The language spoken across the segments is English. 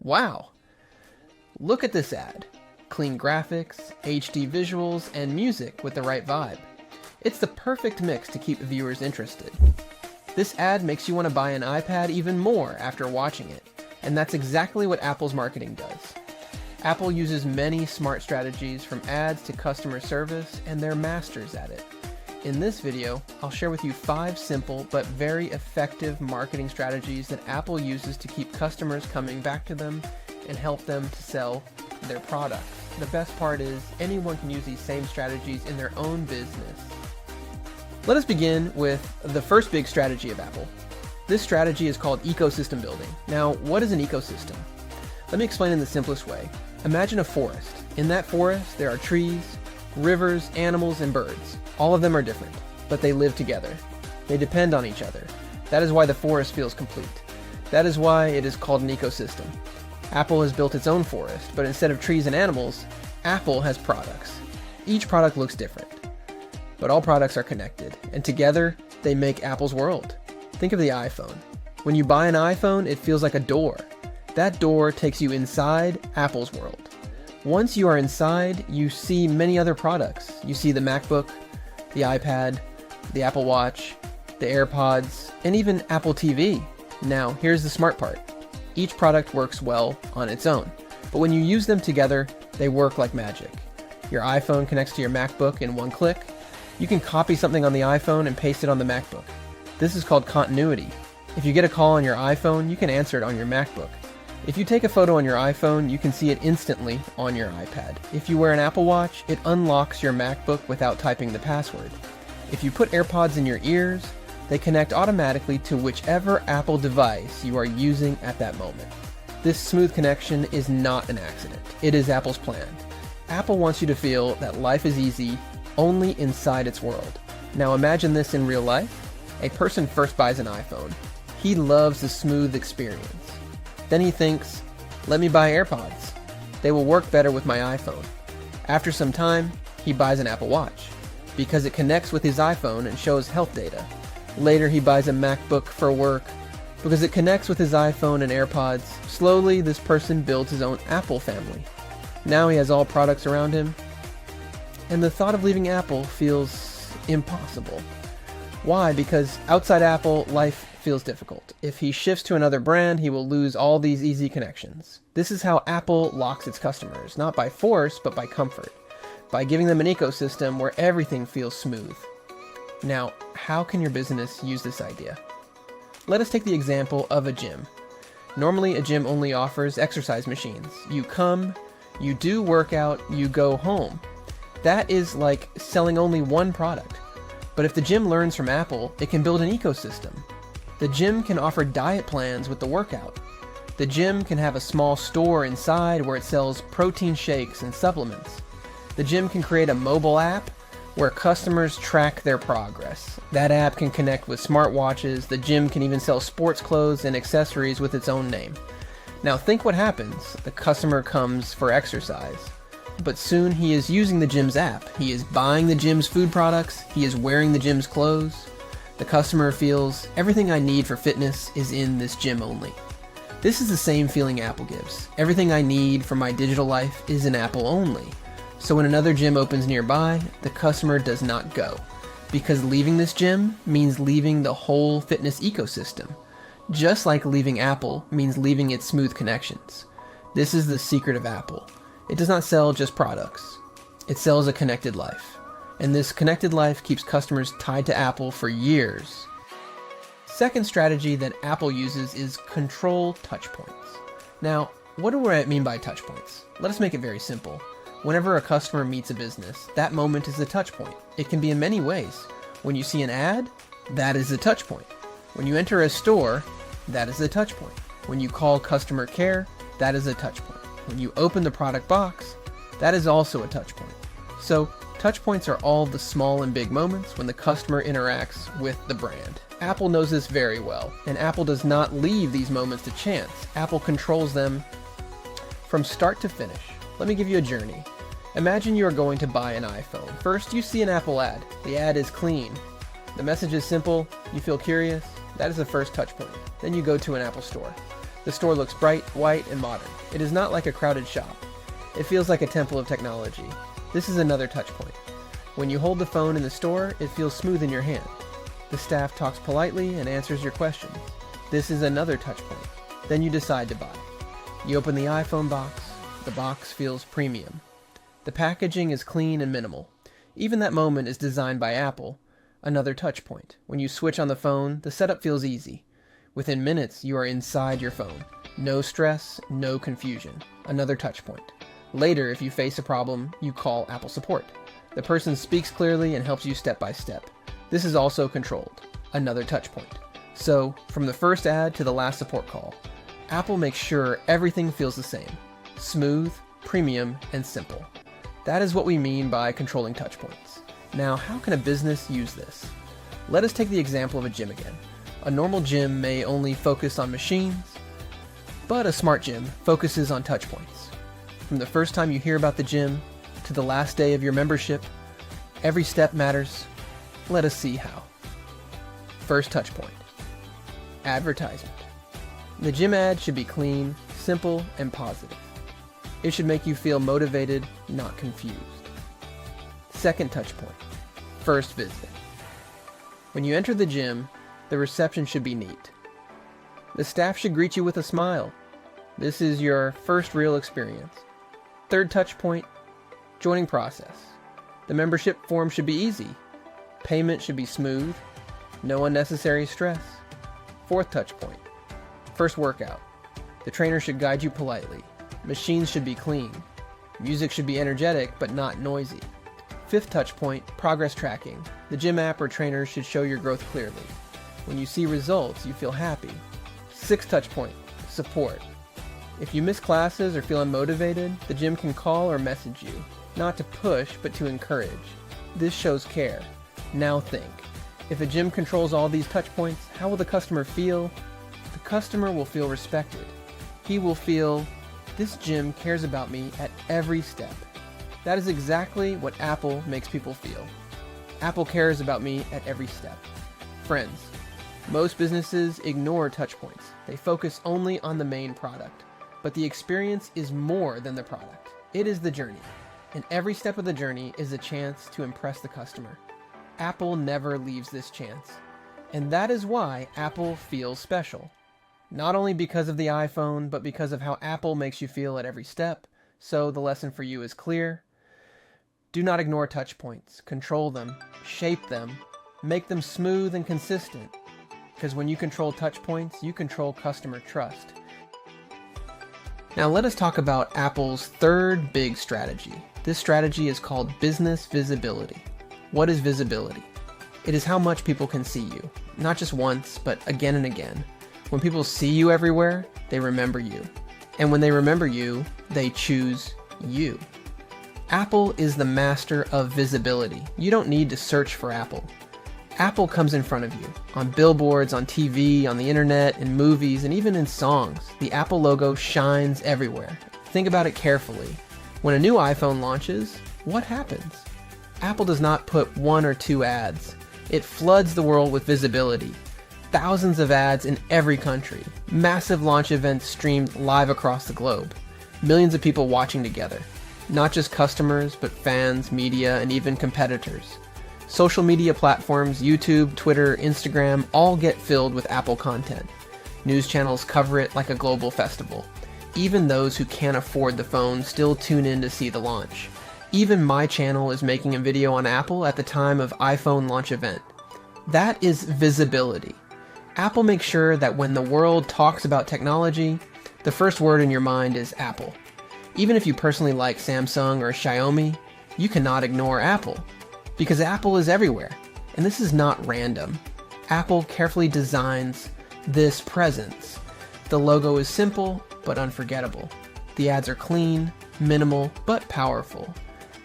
Wow! Look at this ad. Clean graphics, HD visuals, and music with the right vibe. It's the perfect mix to keep viewers interested. This ad makes you want to buy an iPad even more after watching it, and that's exactly what Apple's marketing does. Apple uses many smart strategies from ads to customer service, and they're masters at it. In this video, I'll share with you 5 simple but very effective marketing strategies that Apple uses to keep customers coming back to them and help them to sell their products. The best part is anyone can use these same strategies in their own business. Let us begin with the first big strategy of Apple. This strategy is called ecosystem building. Now, what is an ecosystem? Let me explain in the simplest way. Imagine a forest. In that forest, there are trees, rivers, animals, and birds. All of them are different, but they live together. They depend on each other. That is why the forest feels complete. That is why it is called an ecosystem. Apple has built its own forest, but instead of trees and animals, Apple has products. Each product looks different, but all products are connected, and together they make Apple's world. Think of the iPhone. When you buy an iPhone, it feels like a door. That door takes you inside Apple's world. Once you are inside, you see many other products. You see the MacBook, the iPad, the Apple Watch, the AirPods, and even Apple TV. Now, here's the smart part. Each product works well on its own, but when you use them together, they work like magic. Your iPhone connects to your MacBook in one click. You can copy something on the iPhone and paste it on the MacBook. This is called continuity. If you get a call on your iPhone, you can answer it on your MacBook. If you take a photo on your iPhone, you can see it instantly on your iPad. If you wear an Apple Watch, it unlocks your MacBook without typing the password. If you put AirPods in your ears, they connect automatically to whichever Apple device you are using at that moment. This smooth connection is not an accident. It is Apple's plan. Apple wants you to feel that life is easy only inside its world. Now imagine this in real life. A person first buys an iPhone. He loves the smooth experience. Then he thinks, let me buy AirPods. They will work better with my iPhone. After some time, he buys an Apple Watch because it connects with his iPhone and shows health data. Later, he buys a MacBook for work because it connects with his iPhone and AirPods. Slowly, this person builds his own Apple family. Now he has all products around him, and the thought of leaving Apple feels impossible. Why? Because outside Apple, life feels difficult. If he shifts to another brand, he will lose all these easy connections. This is how Apple locks its customers, not by force, but by comfort, by giving them an ecosystem where everything feels smooth. Now, how can your business use this idea? Let us take the example of a gym. Normally, a gym only offers exercise machines. You come, you do workout, you go home. That is like selling only one product. But if the gym learns from Apple, it can build an ecosystem. The gym can offer diet plans with the workout. The gym can have a small store inside where it sells protein shakes and supplements. The gym can create a mobile app where customers track their progress. That app can connect with smartwatches. The gym can even sell sports clothes and accessories with its own name. Now think what happens. The customer comes for exercise, but soon he is using the gym's app. He is buying the gym's food products. He is wearing the gym's clothes. The customer feels everything I need for fitness is in this gym only. This is the same feeling Apple gives. Everything I need for my digital life is in Apple only. So when another gym opens nearby, the customer does not go, because leaving this gym means leaving the whole fitness ecosystem. Just like leaving Apple means leaving its smooth connections. This is the secret of Apple. It does not sell just products. It sells a connected life. And this connected life keeps customers tied to Apple for years. Second strategy that Apple uses is control touchpoints. Now, what do I mean by touchpoints? Let us make it very simple. Whenever a customer meets a business, that moment is a touchpoint. It can be in many ways. When you see an ad, that is a touchpoint. When you enter a store, that is a touchpoint. When you call customer care, that is a touchpoint. When you open the product box, that is also a touchpoint. So, touchpoints are all the small and big moments when the customer interacts with the brand. Apple knows this very well, and Apple does not leave these moments to chance. Apple controls them from start to finish. Let me give you a journey. Imagine you are going to buy an iPhone. First, you see an Apple ad. The ad is clean. The message is simple. You feel curious. That is the first touch point. Then you go to an Apple store. The store looks bright, white, and modern. It is not like a crowded shop. It feels like a temple of technology. This is another touchpoint. When you hold the phone in the store, it feels smooth in your hand. The staff talks politely and answers your questions. This is another touchpoint. Then you decide to buy. You open the iPhone box. The box feels premium. The packaging is clean and minimal. Even that moment is designed by Apple. Another touchpoint. When you switch on the phone, the setup feels easy. Within minutes, you are inside your phone. No stress, no confusion. Another touchpoint. Later, if you face a problem, you call Apple support. The person speaks clearly and helps you step by step. This is also controlled. Another touchpoint. So, from the first ad to the last support call, Apple makes sure everything feels the same. Smooth, premium, and simple. That is what we mean by controlling touchpoints. Now, how can a business use this? Let us take the example of a gym again. A normal gym may only focus on machines, but a smart gym focuses on touchpoints. From the first time you hear about the gym to the last day of your membership, every step matters. Let us see how. First touchpoint. Advertisement. The gym ad should be clean, simple, and positive. It should make you feel motivated, not confused. Second touchpoint. First visit. When you enter the gym, the reception should be neat. The staff should greet you with a smile. This is your first real experience. Third touchpoint. Joining process. The membership form should be easy. Payment should be smooth. No unnecessary stress. Fourth touchpoint. First workout. The trainer should guide you politely. Machines should be clean. Music should be energetic but not noisy. Fifth touchpoint. Progress tracking. The gym app or trainer should show your growth clearly. When you see results, you feel happy. Sixth touchpoint. Support. If you miss classes or feel unmotivated, the gym can call or message you. Not to push, but to encourage. This shows care. Now think. If a gym controls all these touchpoints, how will the customer feel? The customer will feel respected. He will feel, this gym cares about me at every step. That is exactly what Apple makes people feel. Apple cares about me at every step. Friends, most businesses ignore touchpoints. They focus only on the main product. But the experience is more than the product. It is the journey. And every step of the journey is a chance to impress the customer. Apple never leaves this chance. And that is why Apple feels special. Not only because of the iPhone, but because of how Apple makes you feel at every step. So the lesson for you is clear. Do not ignore touchpoints. Control them. Shape them. Make them smooth and consistent. Because when you control touchpoints, you control customer trust. Now let us talk about Apple's third big strategy. This strategy is called business visibility. What is visibility? It is how much people can see you. Not just once, but again and again. When people see you everywhere, they remember you. And when they remember you, they choose you. Apple is the master of visibility. You don't need to search for Apple. Apple comes in front of you, on billboards, on TV, on the internet, in movies, and even in songs. The Apple logo shines everywhere. Think about it carefully. When a new iPhone launches, what happens? Apple does not put one or two ads. It floods the world with visibility. Thousands of ads in every country. Massive launch events streamed live across the globe. Millions of people watching together. Not just customers, but fans, media, and even competitors. Social media platforms, YouTube, Twitter, Instagram, all get filled with Apple content. News channels cover it like a global festival. Even those who can't afford the phone still tune in to see the launch. Even my channel is making a video on Apple at the time of iPhone launch event. That is visibility. Apple makes sure that when the world talks about technology, the first word in your mind is Apple. Even if you personally like Samsung or Xiaomi, you cannot ignore Apple. Because Apple is everywhere, and this is not random. Apple carefully designs this presence. The logo is simple, but unforgettable. The ads are clean, minimal, but powerful.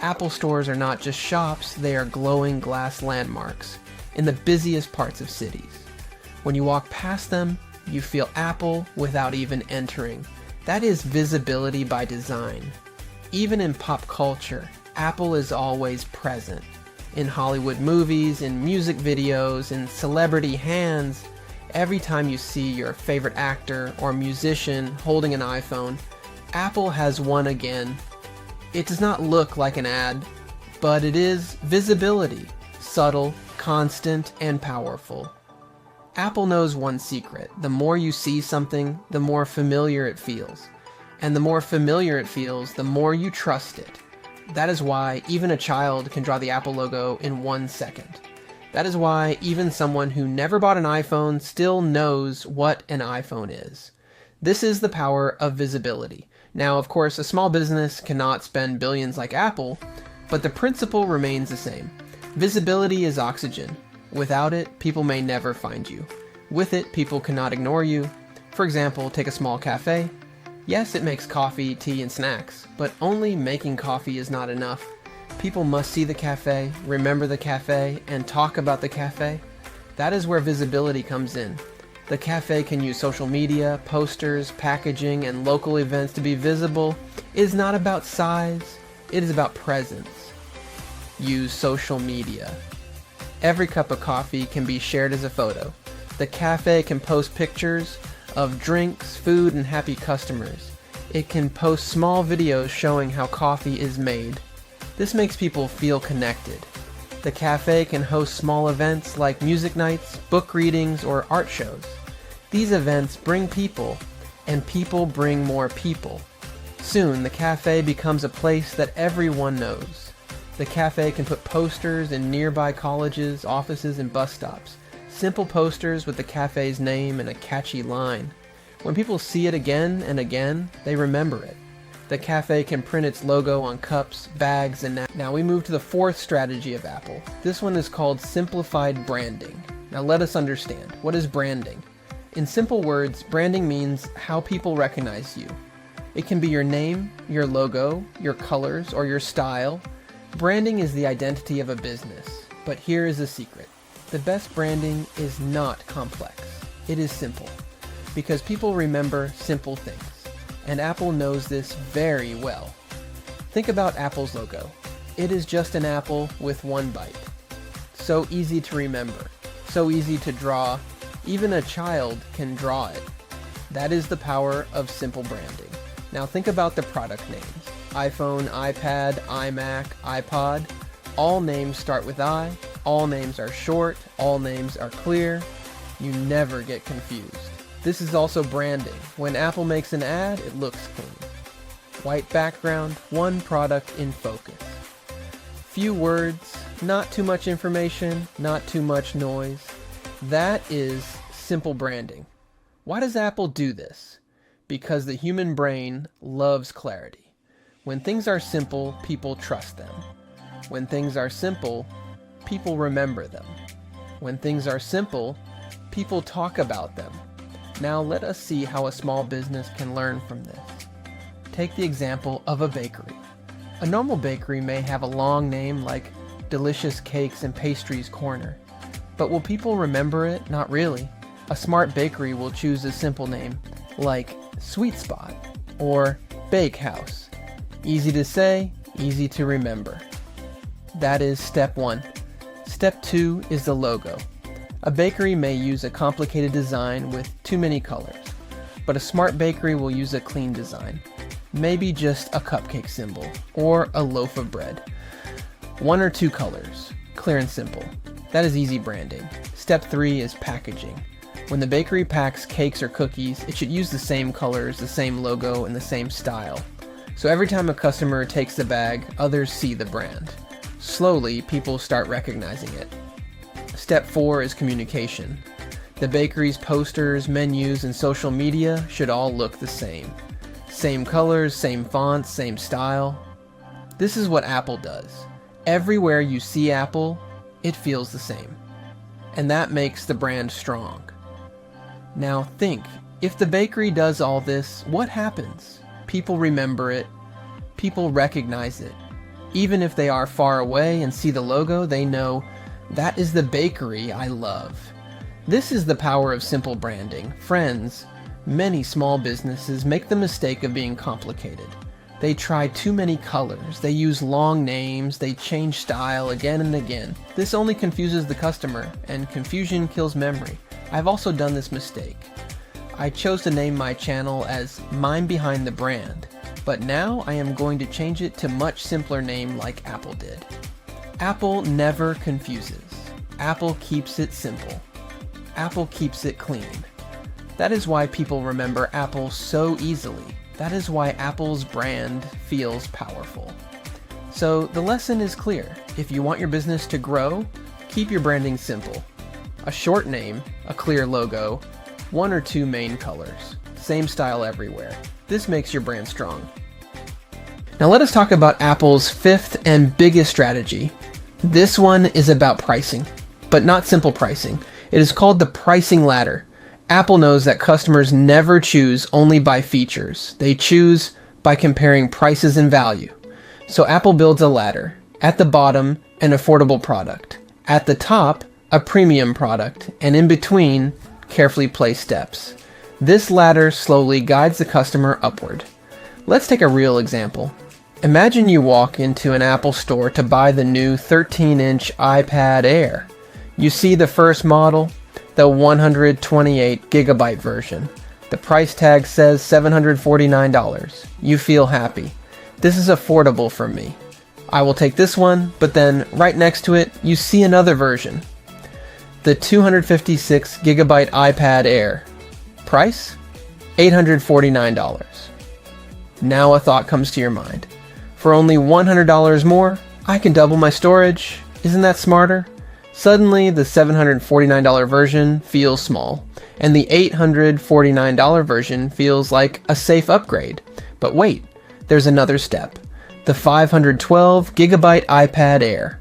Apple stores are not just shops, they are glowing glass landmarks in the busiest parts of cities. When you walk past them, you feel Apple without even entering. That is visibility by design. Even in pop culture, Apple is always present. In Hollywood movies, in music videos, in celebrity hands, Every time you see your favorite actor or musician holding an iPhone, Apple has won again. It does not look like an ad, but it is visibility, subtle, constant, and powerful. Apple knows one secret. The more you see something, the more familiar it feels. And the more familiar it feels, the more you trust it. That is why even a child can draw the Apple logo in 1 second. That is why even someone who never bought an iPhone still knows what an iPhone is. This is the power of visibility. Now, of course, a small business cannot spend billions like Apple, but the principle remains the same. Visibility is oxygen. Without it, people may never find you. With it, people cannot ignore you. For example, take a small cafe. Yes, it makes coffee, tea, and snacks, but only making coffee is not enough. People must see the cafe, remember the cafe, and talk about the cafe. That is where visibility comes in. The cafe can use social media, posters, packaging, and local events to be visible. It is not about size, it is about presence. Use social media. Every cup of coffee can be shared as a photo. The cafe can post pictures of drinks, food, and happy customers. It can post small videos showing how coffee is made. This makes people feel connected. The cafe can host small events like music nights, book readings, or art shows. These events bring people, and people bring more people. Soon, the cafe becomes a place that everyone knows. The cafe can put posters in nearby colleges, offices, and bus stops. Simple posters with the cafe's name and a catchy line. When people see it again and again, they remember it. The cafe can print its logo on cups, bags, and now we move to the 4th strategy of Apple. This one is called simplified branding. Now let us understand. What is branding? In simple words, branding means how people recognize you. It can be your name, your logo, your colors, or your style. Branding is the identity of a business, but here is a secret. The best branding is not complex. It is simple, because people remember simple things, and Apple knows this very well. Think about Apple's logo. It is just an apple with 1 bite. So easy to remember, so easy to draw. Even a child can draw it. That is the power of simple branding. Now think about the product names. iPhone, iPad, iMac, iPod. All names start with I. All names are short. All names are clear. You never get confused. This is also branding. When Apple makes an ad, it looks clean. White background, one product in focus. Few words, not too much information, not too much noise. That is simple branding. Why does Apple do this? Because the human brain loves clarity. When things are simple, people trust them. When things are simple, people remember them. When things are simple, people talk about them. Now let us see how a small business can learn from this. Take the example of a bakery. A normal bakery may have a long name like Delicious Cakes and Pastries Corner. But will people remember it? Not really. A smart bakery will choose a simple name like Sweet Spot or Bake House. Easy to say, easy to remember. That is step 1. Step 2 is the logo. A bakery may use a complicated design with too many colors, but a smart bakery will use a clean design. Maybe just a cupcake symbol or a loaf of bread. 1 or 2 colors, clear and simple. That is easy branding. Step 3 is packaging. When the bakery packs cakes or cookies, it should use the same colors, the same logo, and the same style. So every time a customer takes the bag, others see the brand. Slowly, people start recognizing it. Step 4 is communication. The bakery's posters, menus, and social media should all look the same. Same colors, same fonts, same style. This is what Apple does. Everywhere you see Apple, it feels the same. And that makes the brand strong. Now think, if the bakery does all this, what happens? People remember it. People recognize it. Even if they are far away and see the logo, they know, that is the bakery I love. This is the power of simple branding. Friends, many small businesses make the mistake of being complicated. They try too many colors, they use long names, they change style again and again. This only confuses the customer, and confusion kills memory. I've also done this mistake. I chose to name my channel as Mine Behind the Brand, but now I am going to change it to a much simpler name like Apple did. Apple never confuses. Apple keeps it simple. Apple keeps it clean. That is why people remember Apple so easily. That is why Apple's brand feels powerful. So the lesson is clear. If you want your business to grow, keep your branding simple. A short name, a clear logo, 1 or 2 main colors, same style everywhere. This makes your brand strong. Now let us talk about Apple's 5th and biggest strategy. This one is about pricing, but not simple pricing. It is called the pricing ladder. Apple knows that customers never choose only by features. They choose by comparing prices and value. So Apple builds a ladder. At the bottom, an affordable product. At the top, a premium product. And in between, carefully placed steps. This ladder slowly guides the customer upward. Let's take a real example. Imagine you walk into an Apple store to buy the new 13-inch iPad Air. You see the first model, the 128 gigabyte version. The price tag says $749. You feel happy. This is affordable for me. I will take this one, but then right next to it, you see another version. The 256 gigabyte iPad Air. Price? $849. Now a thought comes to your mind. For only $100 more, I can double my storage. Isn't that smarter? Suddenly, the $749 version feels small, and the $849 version feels like a safe upgrade. But wait, there's another step. The 512 gigabyte iPad Air.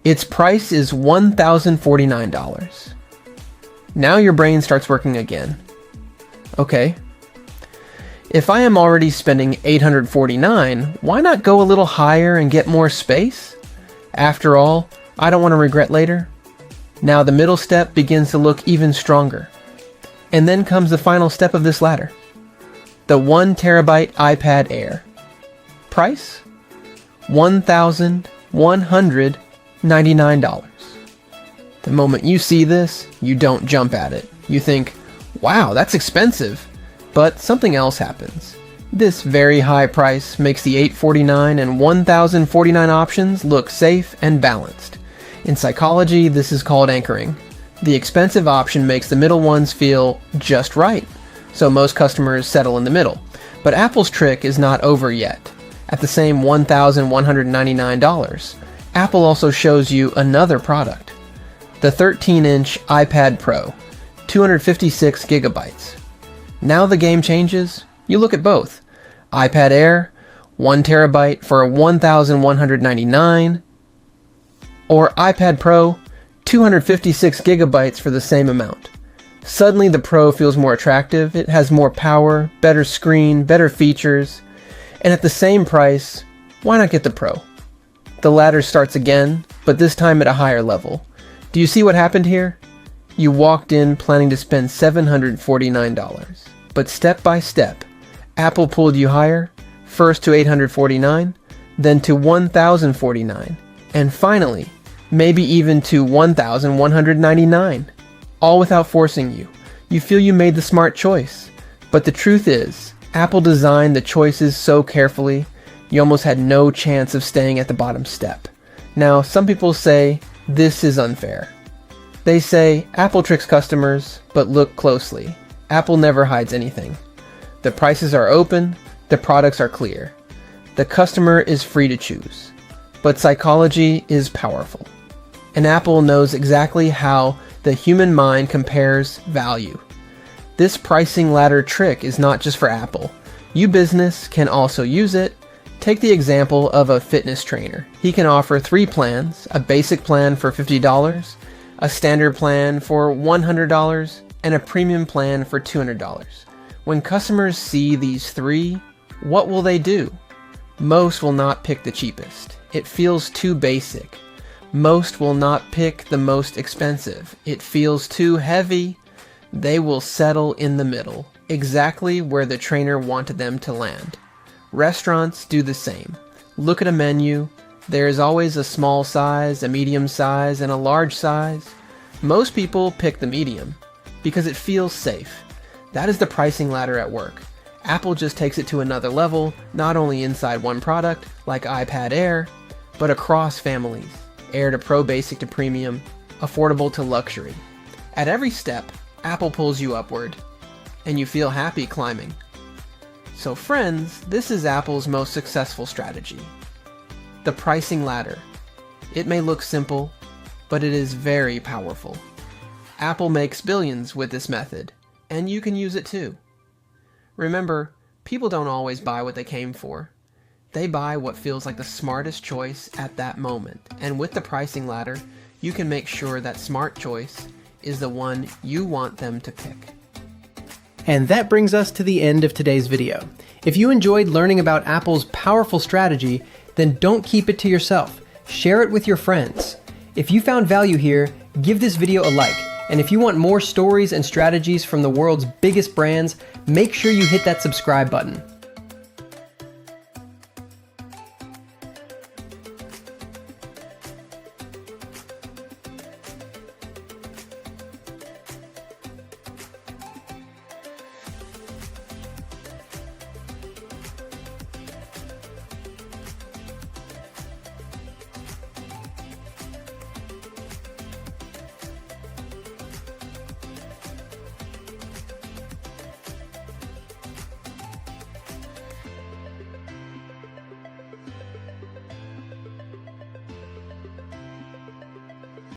Its price is $1,049. Now your brain starts working again. Okay. If I am already spending $849, why not go a little higher and get more space? After all, I don't want to regret later. Now the middle step begins to look even stronger. And then comes the final step of this ladder. The 1 terabyte iPad Air. Price? $1,199. The moment you see this, you don't jump at it. You think, wow, that's expensive. But something else happens. This very high price makes the $849 and $1,049 options look safe and balanced. In psychology, this is called anchoring. The expensive option makes the middle ones feel just right, so most customers settle in the middle. But Apple's trick is not over yet. At the same $1,199, Apple also shows you another product. The 13-inch iPad Pro, 256 gigabytes. Now the game changes. You look at both. iPad Air, 1 terabyte for $1,199, or iPad Pro, 256 gigabytes for the same amount. Suddenly the Pro feels more attractive. It has more power, better screen, better features, and at the same price, why not get the Pro? The ladder starts again, but this time at a higher level. Do you see what happened here? You walked in planning to spend $749, but step by step, Apple pulled you higher, first to $849, then to $1,049, and finally, maybe even to $1,199, all without forcing you. You feel you made the smart choice. But the truth is, Apple designed the choices so carefully, you almost had no chance of staying at the bottom step. Now, some people say, this is unfair. They say, Apple tricks customers, but look closely. Apple never hides anything. The prices are open, the products are clear. The customer is free to choose. But psychology is powerful. And Apple knows exactly how the human mind compares value. This pricing ladder trick is not just for Apple. You business can also use it. Take the example of a fitness trainer. He can offer 3 plans, a basic plan for $50, a standard plan for $100, and a premium plan for $200. When customers see these 3, what will they do? Most will not pick the cheapest. It feels too basic. Most will not pick the most expensive. It feels too heavy. They will settle in the middle, exactly where the trainer wanted them to land. Restaurants do the same. Look at a menu. There is always a small size, a medium size, and a large size. Most people pick the medium because it feels safe. That is the pricing ladder at work. Apple just takes it to another level, not only inside one product, like iPad Air, but across families. Air to Pro, Basic to Premium, affordable to luxury. At every step, Apple pulls you upward, and you feel happy climbing. So friends, this is Apple's most successful strategy. The pricing ladder. It may look simple, but it is very powerful. Apple makes billions with this method, and you can use it too. Remember, people don't always buy what they came for. They buy what feels like the smartest choice at that moment, and with the pricing ladder, you can make sure that smart choice is the one you want them to pick. And that brings us to the end of today's video. If you enjoyed learning about Apple's powerful strategy, then don't keep it to yourself. Share it with your friends. If you found value here, give this video a like. And if you want more stories and strategies from the world's biggest brands, make sure you hit that subscribe button.